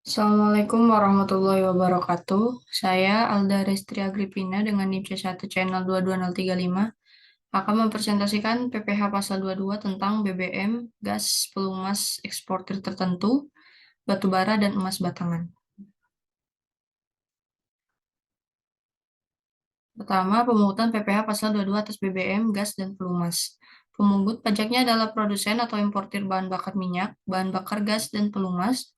Assalamualaikum warahmatullahi wabarakatuh. Saya Alda Restri Agripina dengan NIM C1 Channel 22035 akan mempresentasikan PPH Pasal 22 tentang BBM, gas, pelumas, eksportir tertentu, batubara, dan emas batangan. Pertama, pemungutan PPH Pasal 22 atas BBM, gas, dan pelumas. Pemungut pajaknya adalah produsen atau importir bahan bakar minyak, bahan bakar gas, dan pelumas.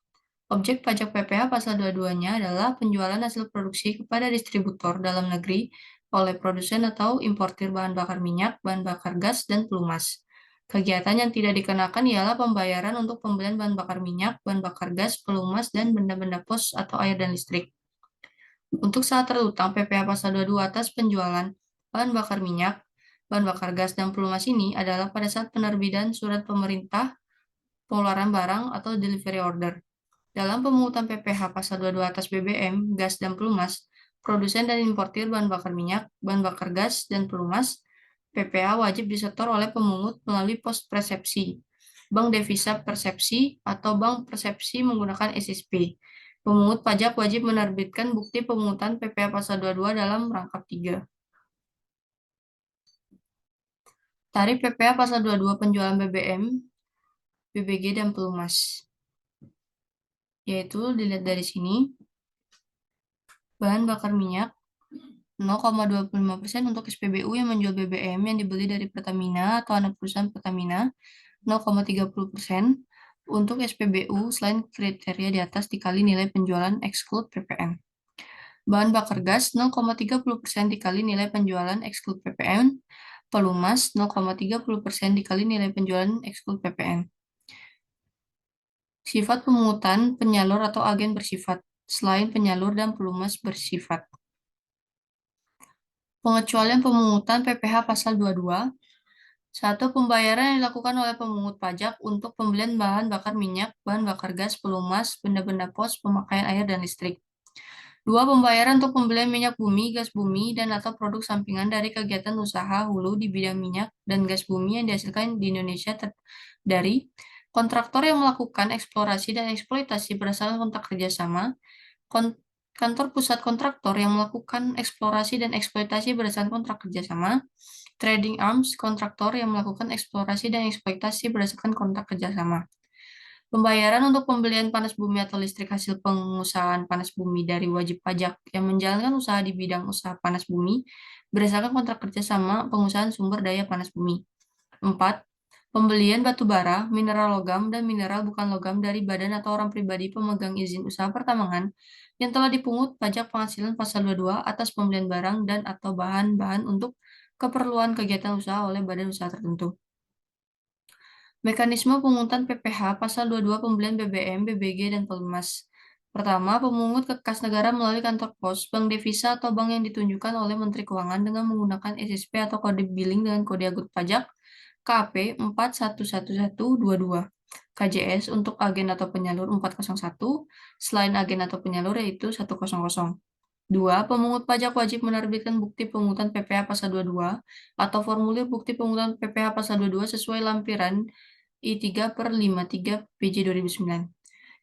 Objek pajak PPh pasal 22-nya adalah penjualan hasil produksi kepada distributor dalam negeri oleh produsen atau importir bahan bakar minyak, bahan bakar gas, dan pelumas. Kegiatan yang tidak dikenakan ialah pembayaran untuk pembelian bahan bakar minyak, bahan bakar gas, pelumas, dan benda-benda pos atau air dan listrik. Untuk saat terutang PPh pasal 22 atas penjualan bahan bakar minyak, bahan bakar gas, dan pelumas ini adalah pada saat penerbitan surat pemerintah pengeluaran barang atau delivery order. Dalam pemungutan PPh pasal 22 atas BBM, gas, dan pelumas, produsen dan importir bahan bakar minyak, bahan bakar gas, dan pelumas, PPh wajib disetor oleh pemungut melalui pos persepsi, bank devisa persepsi, atau bank persepsi menggunakan SSP. Pemungut pajak wajib menerbitkan bukti pemungutan PPh pasal 22 dalam rangkap 3. Tarif PPh pasal 22 penjualan BBM, BBG, dan pelumas. Yaitu dilihat dari sini, bahan bakar minyak 0,25% untuk SPBU yang menjual BBM yang dibeli dari Pertamina atau anak perusahaan Pertamina, 0,30% untuk SPBU selain kriteria di atas dikali nilai penjualan exclude PPN. Bahan bakar gas 0,30% dikali nilai penjualan exclude PPN, pelumas 0,30% dikali nilai penjualan exclude PPN. Sifat pemungutan penyalur atau agen bersifat, selain penyalur dan pelumas bersifat. Pengecualian pemungutan PPh pasal 22. 1. Pembayaran yang dilakukan oleh pemungut pajak untuk pembelian bahan bakar minyak, bahan bakar gas, pelumas, benda-benda pos, pemakaian air, dan listrik. 2. Pembayaran untuk pembelian minyak bumi, gas bumi, dan atau produk sampingan dari kegiatan usaha hulu di bidang minyak dan gas bumi yang dihasilkan di Indonesia dari kontraktor yang melakukan eksplorasi dan eksploitasi berdasarkan kontrak kerjasama, kantor pusat kontraktor yang melakukan eksplorasi dan eksploitasi berdasarkan kontrak kerjasama, trading arms kontraktor yang melakukan eksplorasi dan eksploitasi berdasarkan kontrak kerjasama. Pembayaran untuk pembelian panas bumi atau listrik hasil pengusahaan panas bumi dari wajib pajak yang menjalankan usaha di bidang usaha panas bumi berdasarkan kontrak kerjasama pengusahaan sumber daya panas bumi. 4. Pembelian batu bara, mineral logam, dan mineral bukan logam dari badan atau orang pribadi pemegang izin usaha pertambangan yang telah dipungut pajak penghasilan pasal 22 atas pembelian barang dan atau bahan-bahan untuk keperluan kegiatan usaha oleh badan usaha tertentu. Mekanisme pemungutan PPh pasal 22 pembelian BBM, BBG, dan pelumas. Pertama, pemungut ke kas negara melalui kantor pos, bank devisa, atau bank yang ditunjukkan oleh Menteri Keuangan dengan menggunakan SSP atau kode billing dengan kode agut pajak KAP 411122, KJS untuk agen atau penyalur 401, selain agen atau penyalur yaitu 100. 2. Pemungut pajak wajib menerbitkan bukti pemungutan PPh pasal 22 atau formulir bukti pemungutan PPh pasal 22 sesuai lampiran I3/53 PJ 2009.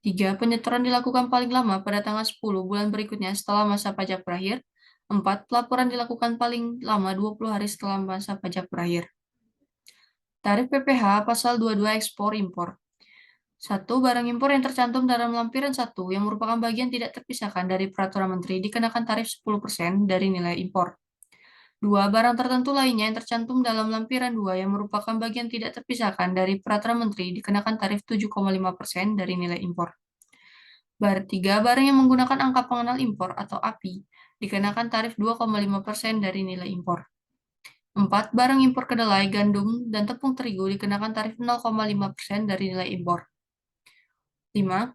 3. Penyetoran dilakukan paling lama pada tanggal 10 bulan berikutnya setelah masa pajak berakhir. 4. Pelaporan dilakukan paling lama 20 hari setelah masa pajak berakhir. Tarif PPh pasal 22 ekspor impor. 1. Barang impor yang tercantum dalam lampiran 1 yang merupakan bagian tidak terpisahkan dari peraturan menteri dikenakan tarif 10% dari nilai impor. 2. Barang tertentu lainnya yang tercantum dalam lampiran 2 yang merupakan bagian tidak terpisahkan dari peraturan menteri dikenakan tarif 7,5% dari nilai impor. 3. Barang yang menggunakan angka pengenal impor atau API dikenakan tarif 2,5% dari nilai impor. 4. Barang impor kedelai, gandum, dan tepung terigu dikenakan tarif 0,5% dari nilai impor. 5.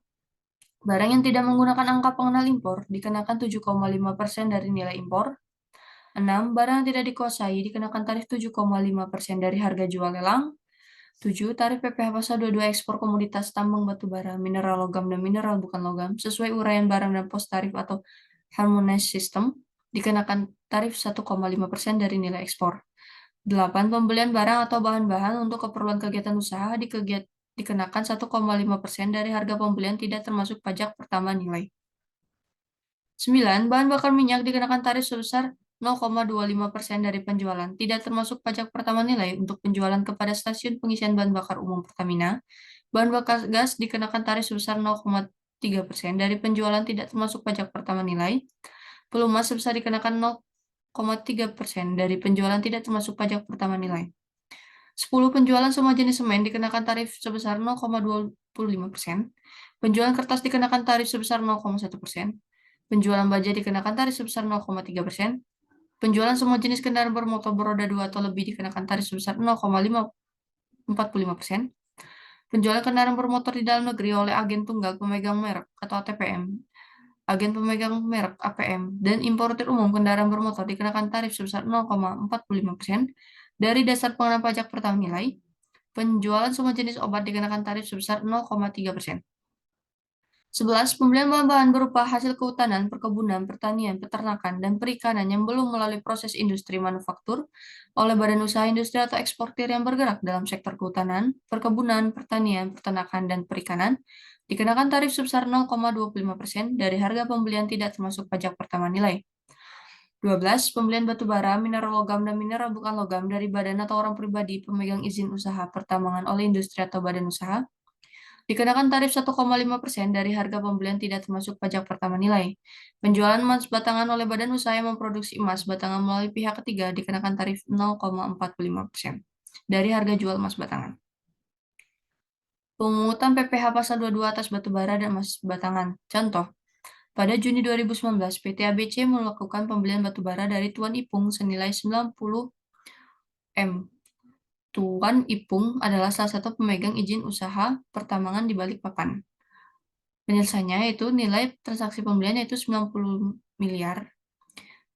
Barang yang tidak menggunakan angka pengenal impor dikenakan 7,5% dari nilai impor. 6. Barang yang tidak dikuasai dikenakan tarif 7,5% dari harga jual lelang. 7. Tarif PPh pasal 22 ekspor komoditas tambang batu bara, mineral logam, dan mineral bukan logam sesuai uraian barang dan pos tarif atau harmonized system dikenakan tarif 1,5% dari nilai ekspor. 8. Pembelian barang atau bahan-bahan untuk keperluan kegiatan usaha dikenakan 1,5% dari harga pembelian tidak termasuk pajak pertama nilai. 9. Bahan bakar minyak dikenakan tarif sebesar 0,25% dari penjualan, tidak termasuk pajak pertama nilai untuk penjualan kepada stasiun pengisian bahan bakar umum Pertamina. Bahan bakar gas dikenakan tarif sebesar 0,3% dari penjualan tidak termasuk pajak pertama nilai. Pelumas sebesar dikenakan 0,3% dari penjualan tidak termasuk pajak pertama nilai. 10. Penjualan semua jenis semen dikenakan tarif sebesar 0,25%. Penjualan kertas dikenakan tarif sebesar 0,1%. Penjualan baja dikenakan tarif sebesar 0,3%. Penjualan semua jenis kendaraan bermotor beroda 2 atau lebih dikenakan tarif sebesar 0,45%. Penjualan kendaraan bermotor di dalam negeri oleh agen tunggal pemegang merek atau ATPM, agen pemegang merek APM, dan importir umum kendaraan bermotor dikenakan tarif sebesar 0,45% dari dasar pengenaan pajak pertama nilai. Penjualan semua jenis obat dikenakan tarif sebesar 0,3%. 11. Pembelian bahan-bahan berupa hasil kehutanan, perkebunan, pertanian, peternakan, dan perikanan yang belum melalui proses industri manufaktur oleh badan usaha industri atau eksportir yang bergerak dalam sektor kehutanan, perkebunan, pertanian, peternakan, dan perikanan dikenakan tarif sebesar 0,25% dari harga pembelian tidak termasuk pajak pertama nilai. 12. Pembelian batu bara, mineral logam, dan mineral bukan logam dari badan atau orang pribadi pemegang izin usaha pertambangan oleh industri atau badan usaha dikenakan tarif 1,5% dari harga pembelian tidak termasuk pajak pertama nilai. Penjualan emas batangan oleh badan usaha yang memproduksi emas batangan melalui pihak ketiga dikenakan tarif 0,45% dari harga jual emas batangan. Pemungutan PPh pasal 22 atas batu bara dan emas batangan. Contoh, pada Juni 2019, PT ABC melakukan pembelian batu bara dari Tuan Ipung senilai 90 M. Tuan Ipung adalah salah satu pemegang izin usaha pertambangan di Balikpapan. Penyelesaiannya yaitu nilai transaksi pembelian yaitu 90 miliar.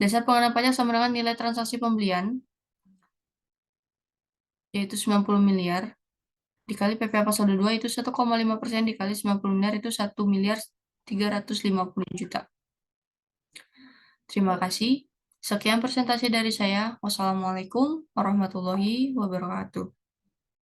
Dasar pengenaan pajak sama dengan nilai transaksi pembelian yaitu 90 miliar dikali PPh pasal 22 itu 1,5% dikali 90 miliar itu 1 miliar 350 juta. Terima kasih. Sekian presentasi dari saya. Wassalamualaikum warahmatullahi wabarakatuh.